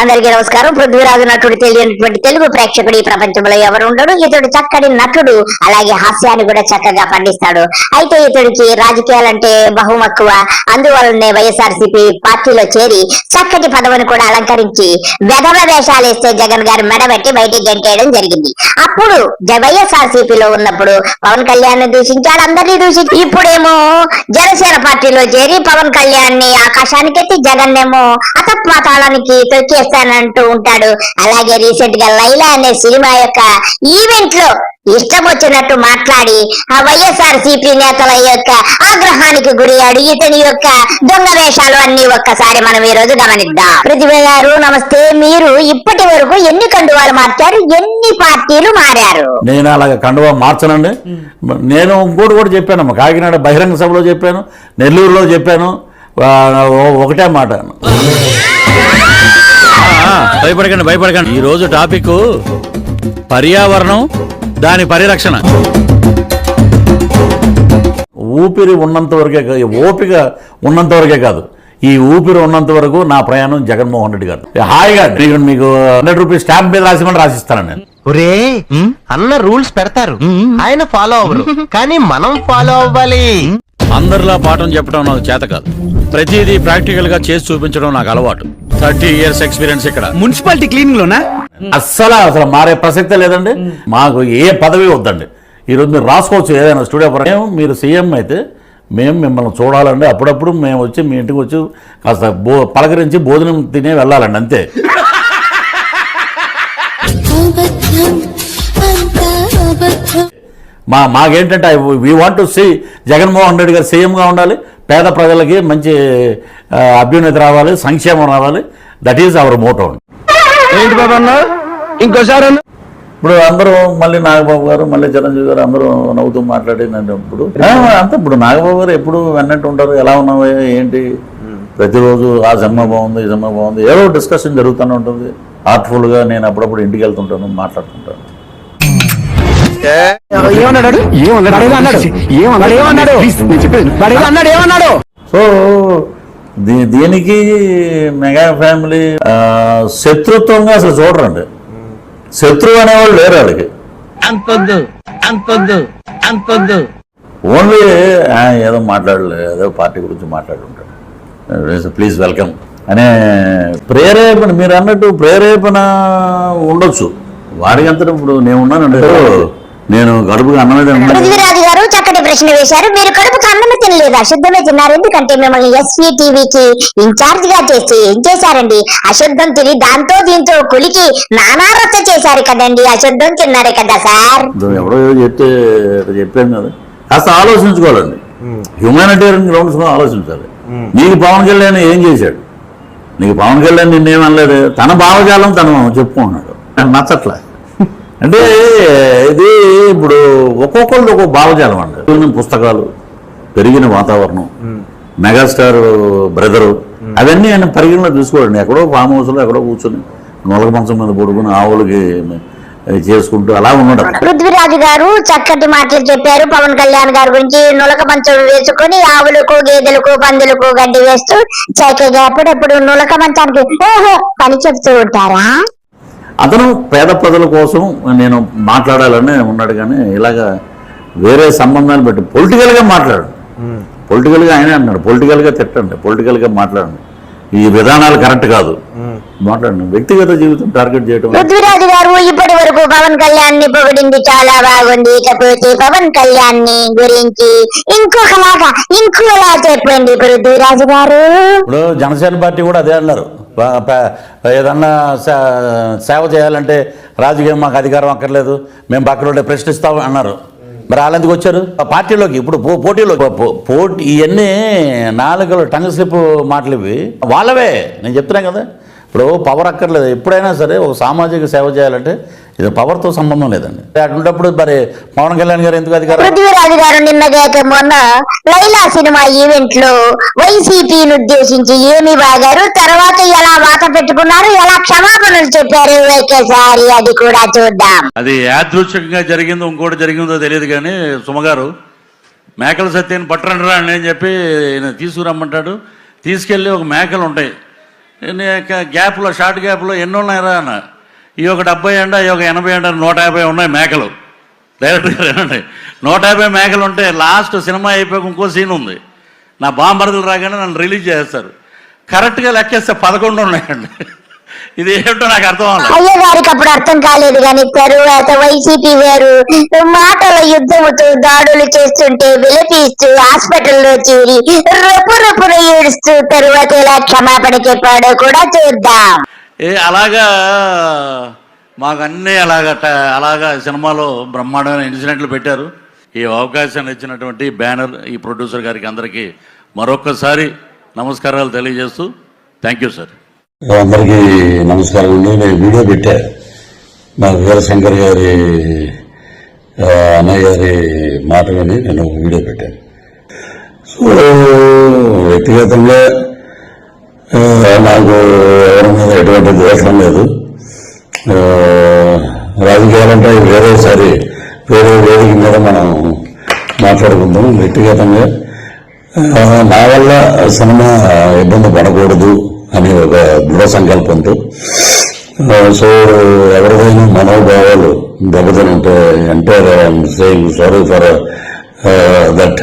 అందరికీ నమస్కారం. పృథ్వీరాజు నటుడు తెలియనటువంటి తెలుగు ప్రేక్షకుడు ఈ ప్రపంచంలో ఎవరు ఉండడు. ఇతడు చక్కటి నటుడు, అలాగే హాస్యాన్ని కూడా చక్కగా పండిస్తాడు. అయితే ఇతడికి రాజకీయాలంటే బహుమక్కువ. అందువల్లనే వైఎస్ఆర్సీపీ పార్టీలో చేరి చక్కటి పదవిని కూడా అలంకరించి వెధవ వేషాలు వేస్తే జగన్ గారు మెడబెట్టి బయటికి గెంటేయడం జరిగింది. అప్పుడు వైఎస్ఆర్సీపీలో ఉన్నప్పుడు పవన్ కళ్యాణ్ దూషించాడు, అందరినీ దూషించి ఇప్పుడేమో జనసేన పార్టీలో చేరి పవన్ కళ్యాణ్ ని ఆకాశానికెత్తి జగన్ ఏమో అతపాతాళానికి తొక్కేస్తానంటూ ఉంటాడు. అలాగే రీసెంట్ గా లైలా అనే సినిమా యొక్క ఈవెంట్ లో ఇష్టం వచ్చినట్టు మాట్లాడి ఆ వైఎస్ఆర్సీపీ నేతల యొక్క ఆగ్రహానికి గురయ్యాడు. ఇతని యొక్క దొంగ వేషాలు అన్ని ఒక్కసారి మనం ఈ రోజు గమనిద్దాం. పృథ్వీ గారు నమస్తే. మీరు ఇప్పటి వరకు ఎన్ని కండువాలు మార్చారు, ఎన్ని పార్టీలు మారారు? నేను అలాగే కండువా మార్చనండి. నేను ఇంకోటి కూడా చెప్పాను, కాకినాడ బహిరంగ సభలో చెప్పాను, నెల్లూరులో చెప్పాను, ఒకటే మాట. భయపడకండి. ఈ రోజు టాపిక్ పర్యావరణం, దాని పరిరక్షణ. ఊపిరి ఉన్నంత వరకే, ఓపిక ఉన్నంత వరకే కాదు, ఈ ఊపిరి ఉన్నంత వరకు నా ప్రయాణం జగన్మోహన్ రెడ్డి గారు. హాయిగా మీకు 100 రూపీస్ స్టాంప్ మీద రాసిమని రాసిస్తాను నేను. ఒరే అన్న రూల్స్ పెడతారు, ఆయన ఫాలో అవ్వరు, కానీ మనం ఫాలో అవ్వాలి. అందరిలా పాఠం చెప్పడం నాకు చేత కాదు. ప్రతిదీ ప్రాక్టికల్ గా చేసి చూపించడం నాకు అలవాటు. 30 years ఎక్స్పీరియన్స్ ఇక్కడ మున్సిపాలిటీ క్లీనింగ్ లోనా. అసలు మారే ప్రసక్తే లేదండి. మాకు ఏ పదవి వద్దండి. ఈరోజు మీరు రాసుకోవచ్చు ఏదైనా స్టూడియో పరంగా. మీరు సీఎం అయితే మేము మిమ్మల్ని చూడాలండి. అప్పుడప్పుడు మేము వచ్చి మీ ఇంటికి వచ్చి కాస్త పలకరించి భోజనం తినే వెళ్ళాలండి, అంతే. మాకేంటంటే we want to see Jaganmohan Reddy garu సీఎంగా ఉండాలి, పేద ప్రజలకి మంచి అభ్యున్నతి రావాలి, సంక్షేమం రావాలి. That is our motto. ఏంటి బాబు అన్న ఇంకోసారి? ఇప్పుడు అందరూ మళ్ళీ నాగబాబు గారు, మళ్ళీ చిరంజీవి గారు అందరూ నవ్వుతూ మాట్లాడినప్పుడు అంతా ఇప్పుడు నాగబాబు గారు ఎప్పుడు వెన్నట్టు ఉంటారు, ఎలా ఉన్నావు ఏంటి, ప్రతిరోజు ఆ సినిమా బాగుంది, ఈ సినిమా బాగుంది, ఏదో డిస్కషన్ జరుగుతూనే ఉంటుంది. ఆర్ట్ఫుల్గా నేను అప్పుడప్పుడు ఇంటికి వెళ్తుంటాను, మాట్లాడుతుంటాను. సో దీనికి మెగా ఫ్యామిలీ శత్రుత్వంగా అసలు చూడరండి. శత్రువు అనేవాళ్ళు లేరు వాళ్ళకి. ఓన్లీ ఏదో మాట్లాడలేదు, ఏదో పార్టీ గురించి మాట్లాడుతుంటాడు, ప్లీజ్ వెల్కమ్ అనే ప్రేరేపణ. మీరు అన్నట్టు ప్రేరేపణ ఉండొచ్చు వాడికి. అంతా ఇప్పుడు నేను ఉన్నానండి, నేను కడుపుకి అన్నమే తిన్నాను. పృథ్వీరాజు గారు చక్కటి ప్రశ్న వేశారు. మీరు కడుపుకి అన్నమే తినలేదు, అశుద్ధమే తిన్నారు. ఎందుకంటే మిమ్మల్ని ఎస్వీటీవీకి ఇన్ఛార్జ్ గా చేసి ఏం చేశారండి? అశుద్ధం తిని దాంతో దీంతో కులికి నానా రచ్చ చేశారు కదండి. అశుద్ధం తిన్నారే కదా సార్. ఎవడో చెప్తే చెప్పాను కదా, కాస్త ఆలోచించుకోవాలండి. హ్యూమానిటేరియన్ గ్రౌండ్స్ లో ఆలోచించాలి. నీకు పవన్ కళ్యాణ్ ఏం చేశాడు? నీకు పవన్ కళ్యాణ్ నిన్నేమనలేదు, తన భావజాలం తను చెప్పుకుంటున్నాడు. నచ్చట్లే అంటే ఇది ఇప్పుడు ఒక్కొక్కళ్ళు ఒక్కొక్క భావజాలం అండి. పుస్తకాలు, పెరిగిన వాతావరణం, మెగాస్టార్ బ్రదరు, అవన్నీ ఆయన పరిగణలో తీసుకోవాలండి. ఎక్కడో ఫామ్ హౌస్ లో ఎక్కడో కూర్చొని నొలక మంచం మీద పడుకుని ఆవులకి చేసుకుంటూ అలా ఉన్నాడు. పృథ్వీరాజు గారు చక్కటి మాటలు చెప్పారు పవన్ కళ్యాణ్ గారి గురించి. నులక మంచం వేసుకుని ఆవులకు, గేదెలకు, పందులకు గడ్డి వేస్తూ చక్కగా అప్పుడప్పుడు నులక మంచానికి పని చెప్తూ ఉంటారా? అతను పేద ప్రజల కోసం నేను మాట్లాడాలని ఉన్నాడు, కానీ ఇలాగా వేరే సంబంధాలు పెట్టి పొలిటికల్గా మాట్లాడు. పొలిటికల్గా ఆయనే అన్నాడు, పొలిటికల్గా తిట్టండి, పొలిటికల్గా మాట్లాడండి, ఈ విధానాలు కరెక్ట్ కాదు, మాట్లాడండి. వ్యక్తిగత జీవితం టార్గెట్ చేయడం. పృథ్వీరాజు గారు ఇప్పటి వరకు పవన్ కళ్యాణ్ ని పొగిడింది చాలా బాగుంది. ఇకపోతే పవన్ కళ్యాణ్ ని గురించి ఇంకొకలాగా ఇంకోలా చెప్పండి పృథ్వీరాజు గారు. ఇప్పుడు జనసేన పార్టీ కూడా అదే అన్నారు, ఏదన్నా సేవ చేయాలంటే రాజకీయం మాకు అధికారం అక్కర్లేదు, మేము పక్కన ప్రశ్నిస్తాం అన్నారు. మరి వాళ్ళెందుకు వచ్చారు పార్టీలోకి? ఇప్పుడు పోటీ ఇవన్నీ నాలుగులు టంగ్ స్లిప్ మాటలు ఇవి వాళ్ళవే. నేను చెప్తున్నాను కదా, ఇప్పుడు పవర్ అక్కర్లేదు. ఎప్పుడైనా సరే ఒక సామాజిక సేవ చేయాలంటే ఇది పవర్తో సంబంధం లేదండి. అటువంటిప్పుడు మరి పవన్ కళ్యాణ్ గారు ఎందుకు అధికారం? పృథ్వీరాజు గారు నిన్నగాక మొన్న లైలా సినిమా ఈవెంట్ లో వైసీపీని ఉద్దేశించి ఏమి బాగారు, తర్వాత ఎలా వాత పెట్టుకున్నారు, ఎలా క్షమాపణలు చెప్పారు ఒకేసారి అది కూడా చూద్దాం. అది యాదృచ్ఛికంగా జరిగిందో ఇంకోటి జరిగిందో తెలియదు, కానీ సుమగారు మేకల సత్యాన్ని పట్టరండి అని చెప్పి తీసుకురమ్మంటాడు. తీసుకెళ్ళి ఒక మేకలు ఉంటాయి గ్యాప్లో షార్ట్ గ్యాప్లో ఎన్ని ఉన్నాయిరా అన్న ఈ ఒక 70 అండ ఈ ఒక 80 అండ 150 ఉన్నాయి మేకలు. డైరెక్ట్గా వినండి, 150 మేకలు ఉంటే లాస్ట్ సినిమా అయిపోయాక ఇంకో సీన్ ఉంది. నా బాంబర్దులు రాగానే నన్ను రిలీజ్ చేస్తారు. కరెక్ట్గా లెక్కేస్తే 11 ఉన్నాయండి. ఇది ఏమిటో నాకు అర్థం అవ్వలేదు. అయ్య గారికి అప్పుడు అర్థం కాలేదు కానీ తరువాత వైసీపీ వారు మాటల యుద్ధముతో దాడులు చేస్తుంటే విలపిస్తూ హాస్పిటల్లో చేరి రొప్పున ఏడుస్తూ తరువాత ఇలా క్షమాపణ చెప్పాడో కూడా చూద్దాం. అలాగా మాకు అన్నీ అలాగా సినిమాలో బ్రహ్మాండమైన ఇన్సిడెంట్లు పెట్టారు. ఈ అవకాశాన్ని ఇచ్చినటువంటి బ్యానర్ ఈ ప్రొడ్యూసర్ గారికి అందరికీ మరొక్కసారి నమస్కారాలు తెలియజేస్తూ థ్యాంక్ యూ సార్. అందరికీ నమస్కారం అండి. నేను వీడియో పెట్టా మా వీరశంకర్ గారి అన్నయ్య గారి మాట విని నేను వీడియో పెట్టాను. సో వ్యక్తిగతంగా నాకు ఎవరి మీద ఎటువంటి దోషం లేదు. రాజకీయాలంటే వేరే వేదిక మీద మనం మాట్లాడుకుందాం. వ్యక్తిగతంగా నా వల్ల సినిమా ఇబ్బంది పడకూడదు అని ఒక దృఢ సంకల్పంతో సో ఎవరిదైనా మనోభావాలు దెబ్బతినంటే అంటే saying sorry for that.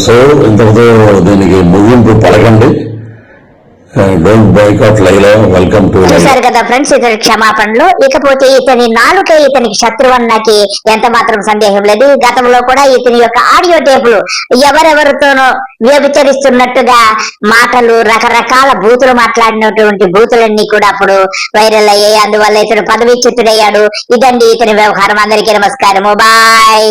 So ఇంతటితో దీనికి ముగింపు పలకండి. Don't boycott Laila. Welcome to చూశారు కదా ఫ్రెండ్స్ ఇతని క్షమాపణలు. ఇకపోతే ఇతని నాలుకే ఇతనికి శత్రువు అన్నకి ఎంత మాత్రం సందేహం లేదు. గతంలో కూడా ఇతని యొక్క ఆడియో టేపులు ఎవరెవరితోనో వ్యభిచరిస్తున్నట్టుగా మాటలు రకరకాల బూతులు మాట్లాడినటువంటి బూతులన్నీ కూడా అప్పుడు వైరల్ అయ్యాయి. అందువల్ల ఇతను పదవీచ్యుతుడయ్యాడు. ఇదండి ఇతని వ్యవహారం. అందరికీ నమస్కారము. బాయ్.